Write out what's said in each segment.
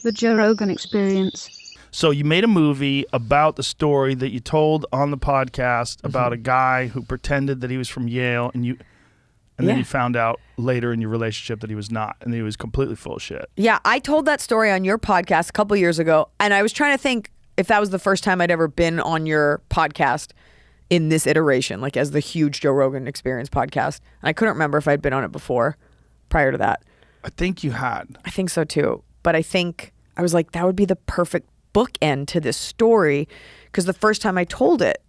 The Joe Rogan Experience. So you made a movie about the story that you told on the podcast about a guy who pretended that he was from Yale, and then you found out later in your relationship that he was not, and he was completely full of shit. Yeah, I told that story on your podcast a couple years ago, and I was trying to think if that was the first time I'd ever been on your podcast in this iteration, like as the huge Joe Rogan Experience podcast. And I couldn't remember if I'd been on it before, prior to that. I think you had. I think so too. But I think I was like, that would be the perfect bookend to this story, because the first time I told it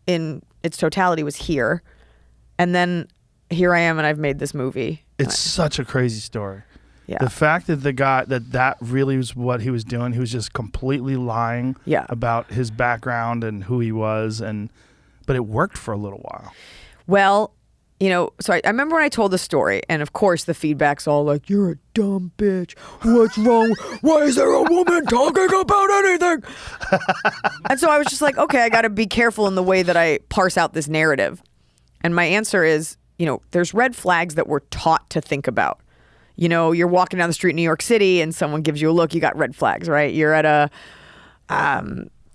in its totality was here, and then here I am and I've made this movie. It's such a crazy story. Yeah. The fact that the guy that really was what he was doing, he was just completely lying about his background and who he was, but it worked for a little while. Well, you know, so I remember when I told the story, and of course the feedback's all like, "You're a dumb bitch. What's wrong? Why is there a woman talking about anything?" And so I was just like, okay, I got to be careful in the way that I parse out this narrative. And my answer is, you know, there's red flags that we're taught to think about. You know, you're walking down the street in New York City and someone gives you a look, you got red flags, right? You're at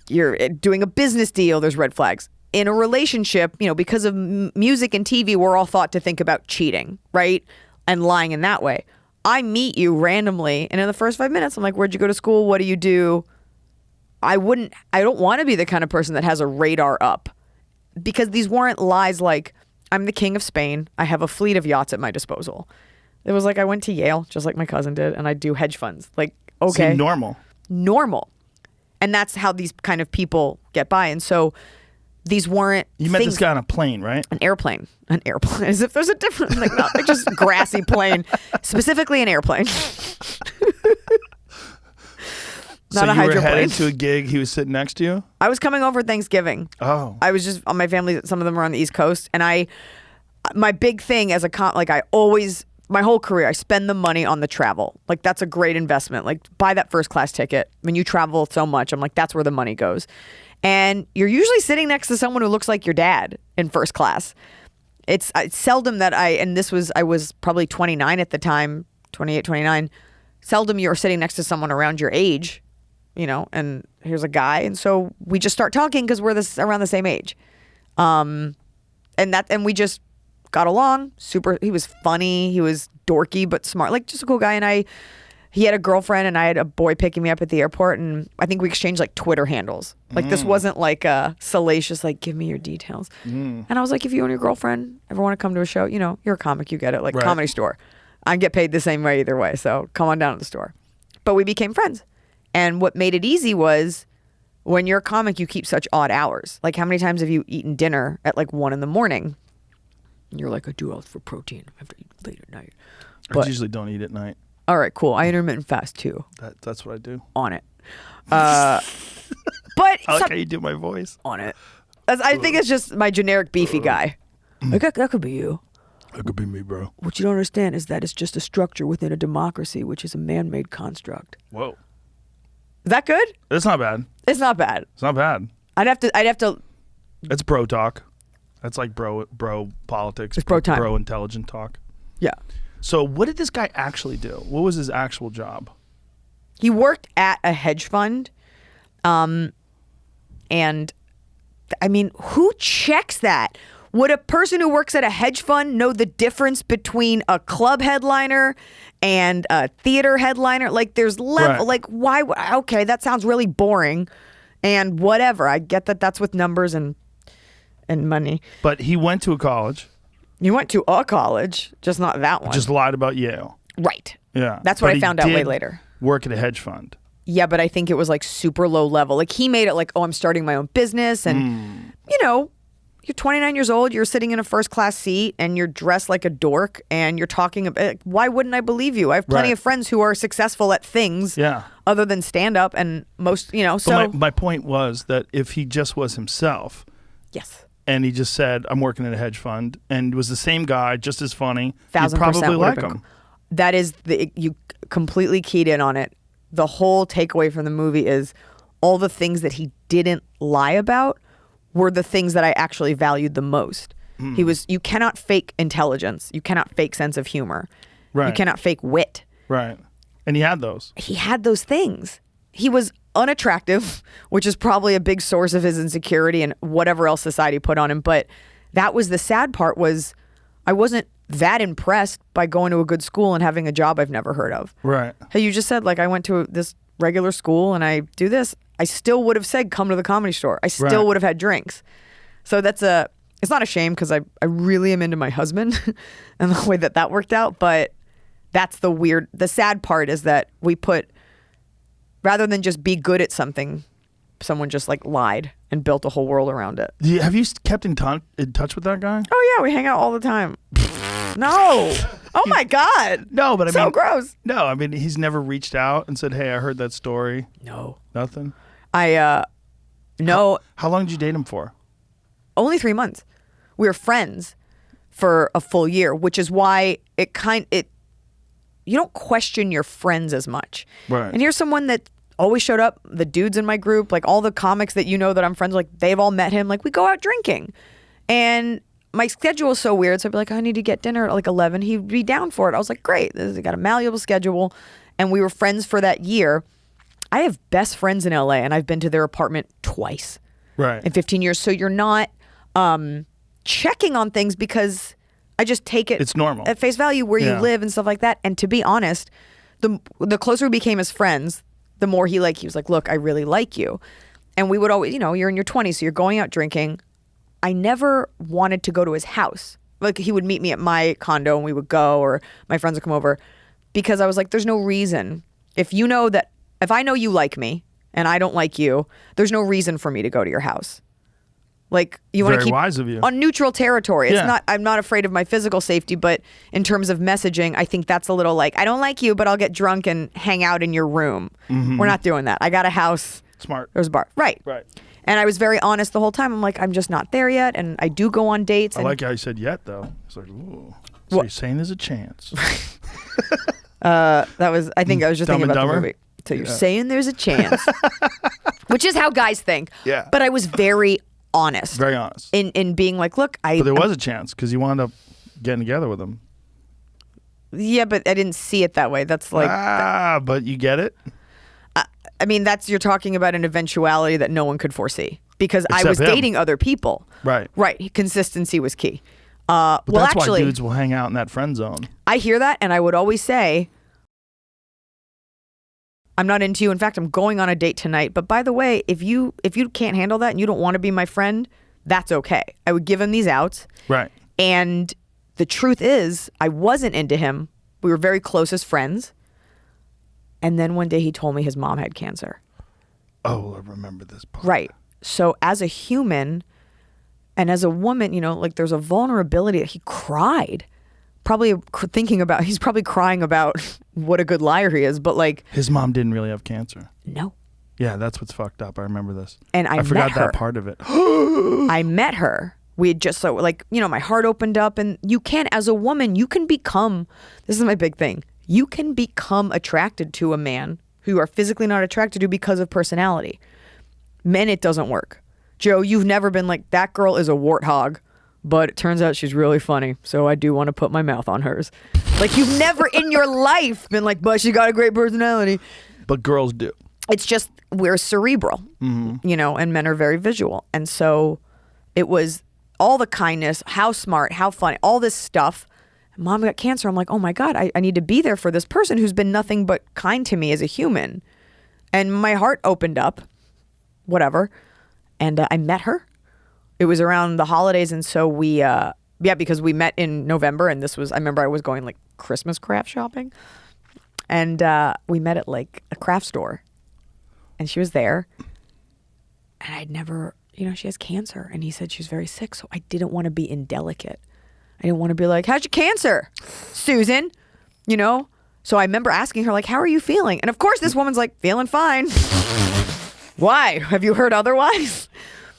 you're doing a business deal, there's red flags. In a relationship, you know, because of music and TV, we're all thought to think about cheating, right? And lying in that way. I meet you randomly, and in the first 5 minutes, I'm like, where'd you go to school? What do you do? I don't want to be the kind of person that has a radar up, because these weren't lies like, I'm the king of Spain, I have a fleet of yachts at my disposal. It was like, I went to Yale, just like my cousin did, and I do hedge funds. Like, okay. Seemed normal. And that's how these kind of people get by. And so these weren't You met this guy on a plane, right? An airplane. As if there's a difference. Like, not like just grassy plane. Specifically an airplane. Not a hydroplane. So you were headed to a gig, he was sitting next to you? I was coming over Thanksgiving. Oh. I was just, on my family, some of them are on the East Coast. And my big thing as my whole career, I spend the money on the travel. Like, that's a great investment. Like, buy that first class ticket. When you travel so much, I'm like, that's where the money goes. And you're usually sitting next to someone who looks like your dad in first class. It's seldom that I was probably 29 at the time, 28, 29. Seldom you're sitting next to someone around your age, you know, and here's a guy. And so we just start talking because we're around the same age. And we just got along super. He was funny. He was dorky, but smart, like just a cool guy. And he had a girlfriend and I had a boy picking me up at the airport. And I think we exchanged like Twitter handles. Like this wasn't like a salacious, like, give me your details. And I was like, if you and your girlfriend ever want to come to a show, you know, you're a comic, you get it, like right. Comedy store. I get paid the same way either way. So come on down to the store. But we became friends. And what made it easy was when you're a comic, you keep such odd hours. Like, how many times have you eaten dinner at like 1 a.m? And you're like, I do all for protein. I have to eat late at night. I usually don't eat at night. All right, cool. I intermittent fast too. That's what I do. On it. But I like how you do my voice. On it. I think it's just my generic beefy guy. Like, that could be you. That could be me, bro. What you don't understand is that it's just a structure within a democracy, which is a man-made construct. Whoa. Is that good? It's not bad. It's not bad. It's not bad. I'd have to. It's bro talk. That's like bro politics. It's bro time. Bro intelligent talk. Yeah. So what did this guy actually do? What was his actual job? He worked at a hedge fund. And I mean, who checks that? Would a person who works at a hedge fund know the difference between a club headliner and a theater headliner? Like, there's level. Right. Like, why? Okay, that sounds really boring, and whatever. I get that that's with numbers and money. But he went to a college. You went to a college, just not that one. Just lied about Yale. Right. Yeah. That's what I found out way later. Work at a hedge fund. Yeah, but I think it was like super low level. Like, he made it like, oh, I'm starting my own business, and you know. You're 29 years old, you're sitting in a first class seat and you're dressed like a dork and you're talking about, why wouldn't I believe you? I have plenty of friends who are successful at things other than stand up, and most, you know, so. But my point was that if he just was himself. Yes. And he just said, I'm working at a hedge fund, and was the same guy, just as funny, 1,000% you'd probably like him. That is, you completely keyed in on it. The whole takeaway from the movie is all the things that he didn't lie about were the things that I actually valued the most. You cannot fake intelligence. You cannot fake sense of humor. Right. You cannot fake wit. Right. And he had those. He had those things. He was unattractive, which is probably a big source of his insecurity and whatever else society put on him. But that was the sad part, was I wasn't that impressed by going to a good school and having a job I've never heard of. Right. Hey, you just said, like, I went to this regular school and I do this. I still would have said, come to the Comedy Store. I still would have had drinks. So it's not a shame, because I really am into my husband and the way that worked out. But that's the sad part, is that we put, rather than just be good at something, someone just like lied and built a whole world around it. Have you kept in touch with that guy? Oh yeah, we hang out all the time. No. Oh my God. No, but I mean, so gross. No, I mean, he's never reached out and said, "Hey, I heard that story." No. Nothing. No. How long did you date him for? Only 3 months. We were friends for a full year, which is why you don't question your friends as much. Right. And here's someone that always showed up, the dudes in my group, like all the comics that that I'm friends with, like they've all met him. Like we go out drinking. And my schedule is so weird. So I'd be like, I need to get dinner at like 11. He'd be down for it. I was like, great. I got a malleable schedule. And we were friends for that year. I have best friends in LA, and I've been to their apartment twice in 15 years. So you're not checking on things, because I just take it it's normal at face value where you live and stuff like that. And to be honest, the closer we became as friends, the more he was like, look, I really like you. And we would always, you're in your 20s, so you're going out drinking. I never wanted to go to his house. Like he would meet me at my condo and we would go, or my friends would come over, because I was like, there's no reason. If I know you like me and I don't like you, there's no reason for me to go to your house. Like you want to keep wise of you. On neutral territory. It's Yeah. not. I'm not afraid of my physical safety, but in terms of messaging, I think that's a little like, I don't like you, but I'll get drunk and hang out in your room. Mm-hmm. We're not doing that. I got a house. Smart. There's a bar. Right. And I was very honest the whole time. I'm like, I'm just not there yet, and I do go on dates. I like how you said "yet" though. It's like, ooh. So What? you're saying there's a chance. That was. I think I was just Dumb thinking and about the Dumber? movie. So you're saying there's a chance, which is how guys think. Yeah. But I was very honest. Very honest. In being like, look, But there was a chance, because you wound up getting together with him. Yeah, but I didn't see it that way. That's like, but you get it? I mean, you're talking about an eventuality that no one could foresee, because I Except was him. dating other people. Right. Right. Consistency was key. But well, that's actually, why dudes will hang out in that friend zone. I hear that, and I would always say, I'm not into you. In fact, I'm going on a date tonight. But by the way, if you can't handle that and you don't want to be my friend, that's okay. I would give him these outs. Right. And the truth is, I wasn't into him. We were very close as friends. And then one day he told me his mom had cancer. Oh, I remember this part. Right. So as a human and as a woman, like there's a vulnerability that he cried. He's probably crying about what a good liar he is, but like. His mom didn't really have cancer. No. Yeah, that's what's fucked up. I remember this. And I forgot met her. that part of it. I met her. We had just my heart opened up, and as a woman, you can become, this is my big thing. You can become attracted to a man who you are physically not attracted to because of personality. Men, it doesn't work. Joe, you've never been like, that girl is a warthog, but it turns out she's really funny, so I do want to put my mouth on hers. Like, you've never in your life been like, but she got a great personality. But girls do. It's just, we're cerebral, and men are very visual. And so it was all the kindness, how smart, how funny, all this stuff. Mom got cancer. I'm like, oh my God, I need to be there for this person who's been nothing but kind to me as a human. And my heart opened up, whatever. And I met her. It was around the holidays. And so because we met in November, and I remember I was going like Christmas craft shopping. And we met at like a craft store. And she was there. And I'd never, she has cancer. And he said she's very sick. So I didn't want to be indelicate. I didn't want to be like, how's your cancer, Susan? So I remember asking her, like, how are you feeling? And of course, this woman's like, feeling fine. Why? Have you heard otherwise?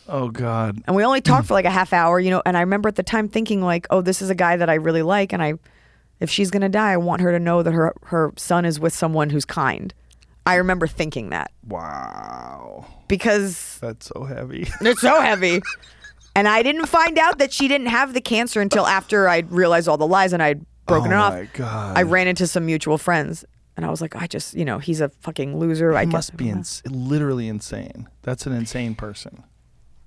Oh, God. And we only talked for like a half hour, and I remember at the time thinking like, oh, this is a guy that I really like. And if she's going to die, I want her to know that her son is with someone who's kind. I remember thinking that. Wow. Because. That's so heavy. It's so heavy. And I didn't find out that she didn't have the cancer until after I realized all the lies and I'd broken it off. Oh, my God. I ran into some mutual friends. And I was like, he's a fucking loser. He must be literally insane. That's an insane person.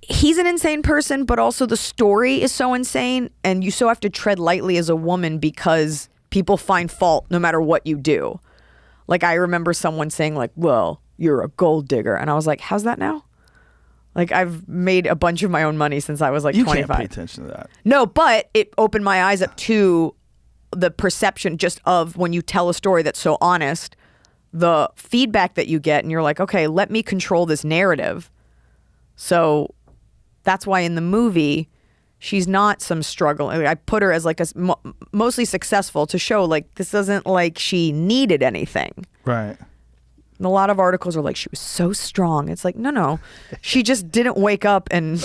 He's an insane person, but also the story is so insane, and you so have to tread lightly as a woman because people find fault no matter what you do. Like, I remember someone saying like, well, you're a gold digger. And I was like, how's that now? Like, I've made a bunch of my own money since I was like 25. You can't pay attention to that. No, but it opened my eyes up to the perception just of when you tell a story that's so honest, the feedback that you get, and you're like, okay, let me control this narrative. So that's why in the movie, she's not some struggle. I put her as like mostly successful to show like this isn't like she needed anything. Right. And a lot of articles are like, she was so strong. It's like, no. She just didn't wake up and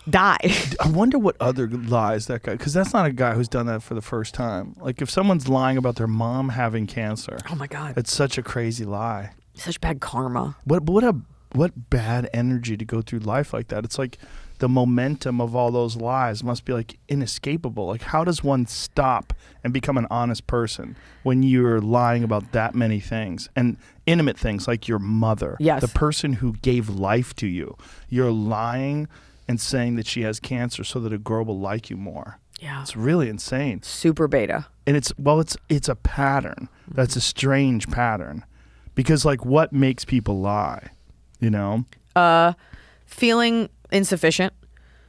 die. I wonder what other lies that guy, because that's not a guy who's done that for the first time. Like if someone's lying about their mom having cancer. Oh my God. It's such a crazy lie. Such bad karma. What bad energy to go through life like that. It's like the momentum of all those lies must be like inescapable. Like how does one stop and become an honest person when you're lying about that many things and intimate things like your mother, yes, the person who gave life to you? You're lying and saying that she has cancer so that a girl will like you more. Yeah. It's really insane. Super beta. And it's a pattern. That's a strange pattern. Because like what makes people lie? You know? Feeling insufficient.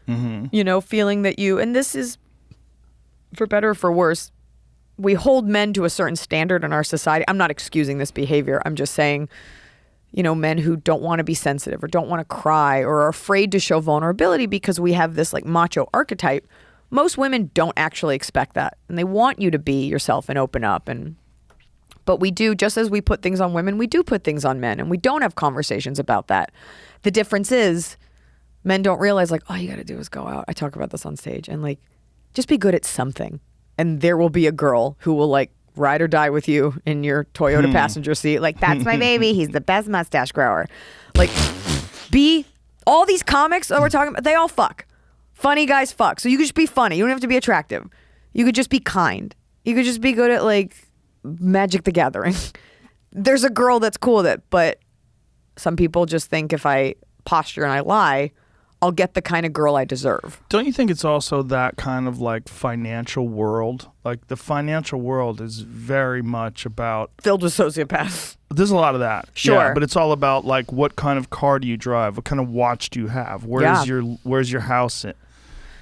Mm-hmm. You know, feeling that and this is for better or for worse, we hold men to a certain standard in our society. I'm not excusing this behavior. I'm just saying, you know, men who don't want to be sensitive or don't want to cry or are afraid to show vulnerability because we have this like macho archetype. Most women don't actually expect that. And they want you to be yourself and open up. But we do, just as we put things on women, we do put things on men, and we don't have conversations about that. The difference is men don't realize like, all you got to do is go out. I talk about this on stage and like, just be good at something. And there will be a girl who will like ride or die with you in your Toyota passenger seat. Like, that's my baby. He's the best mustache grower. Like, all these comics that we're talking about, they all fuck. Funny guys fuck. So you could just be funny. You don't have to be attractive. You could just be kind. You could just be good at like Magic the Gathering. There's a girl that's cool with it, but some people just think if I posture and I lie, I'll get the kind of girl I deserve. Don't you think it's also that kind of like financial world? Like the financial world is very much about filled with sociopaths. There's a lot of that. Sure. Yeah, but it's all about like what kind of car do you drive? What kind of watch do you have? Where's your house in?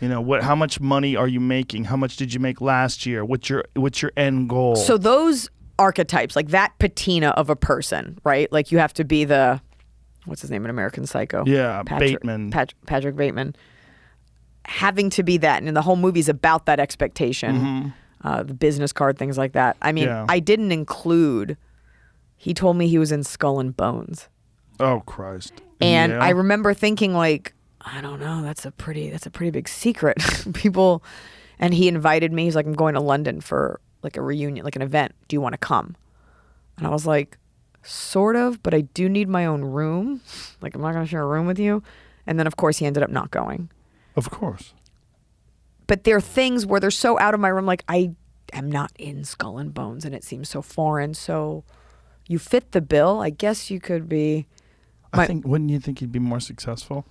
You know, how much money are you making? How much did you make last year? What's your end goal? So those archetypes, like that patina of a person, right? Like you have to be what's his name in American Psycho? Yeah, Bateman. Patrick Bateman. Having to be that, and the whole movie's about that expectation. Mm-hmm. The business card, things like that. I mean, yeah. I didn't include. He told me he was in Skull and Bones. Oh Christ! And Yale? I remember thinking like, I don't know, that's a pretty big secret. People, and he invited me. He's like, I'm going to London for like a reunion, like an event. Do you want to come? And I was like, sort of, but I do need my own room. Like, I'm not going to share a room with you. And then, of course, he ended up not going. Of course. But there are things where they're so out of my room, like, I am not in Skull and Bones, and it seems so foreign. So you fit the bill. I guess you could be. Wouldn't you think you'd be more successful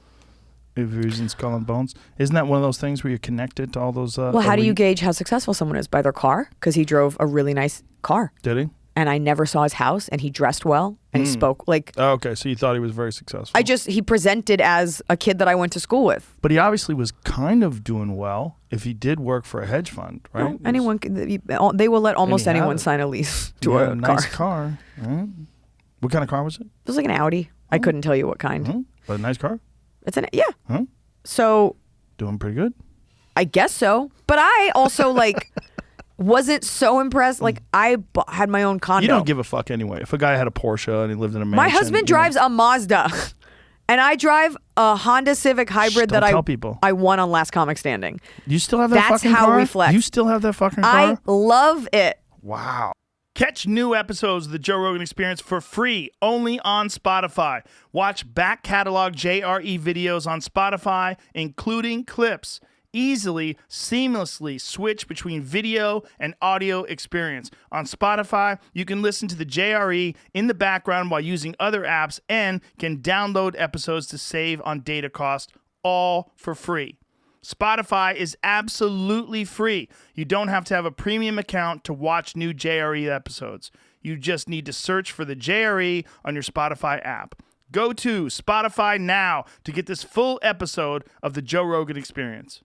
if he was in Skull and Bones? Isn't that one of those things where you're connected to all those? Well, how do you gauge how successful someone is? By their car? Because he drove a really nice car. Did he? And I never saw his house, and he dressed well, and he spoke like. Oh, okay, so you thought he was very successful. He presented as a kid that I went to school with. But he obviously was kind of doing well if he did work for a hedge fund, right? Well, they will let almost anyone sign a lease to a nice car. Right? What kind of car was it? It was like an Audi. I couldn't tell you what kind. Mm-hmm. But a nice car? Yeah. Huh? So. Doing pretty good? I guess so. But I also like wasn't so impressed. Like I had my own condo. You don't give a fuck anyway. If a guy had a Porsche and he lived in a mansion. My husband drives a Mazda. And I drive a Honda Civic Hybrid that I won on Last Comic Standing. You still have that fucking car? That's how we flex. You still have that fucking car? I love it. Wow. Catch new episodes of The Joe Rogan Experience for free only on Spotify. Watch back catalog JRE videos on Spotify, including clips easily, seamlessly switch between video and audio experience. On Spotify, you can listen to the JRE in the background while using other apps and can download episodes to save on data cost, all for free. Spotify is absolutely free. You don't have to have a premium account to watch new JRE episodes. You just need to search for the JRE on your Spotify app. Go to Spotify now to get this full episode of the Joe Rogan Experience.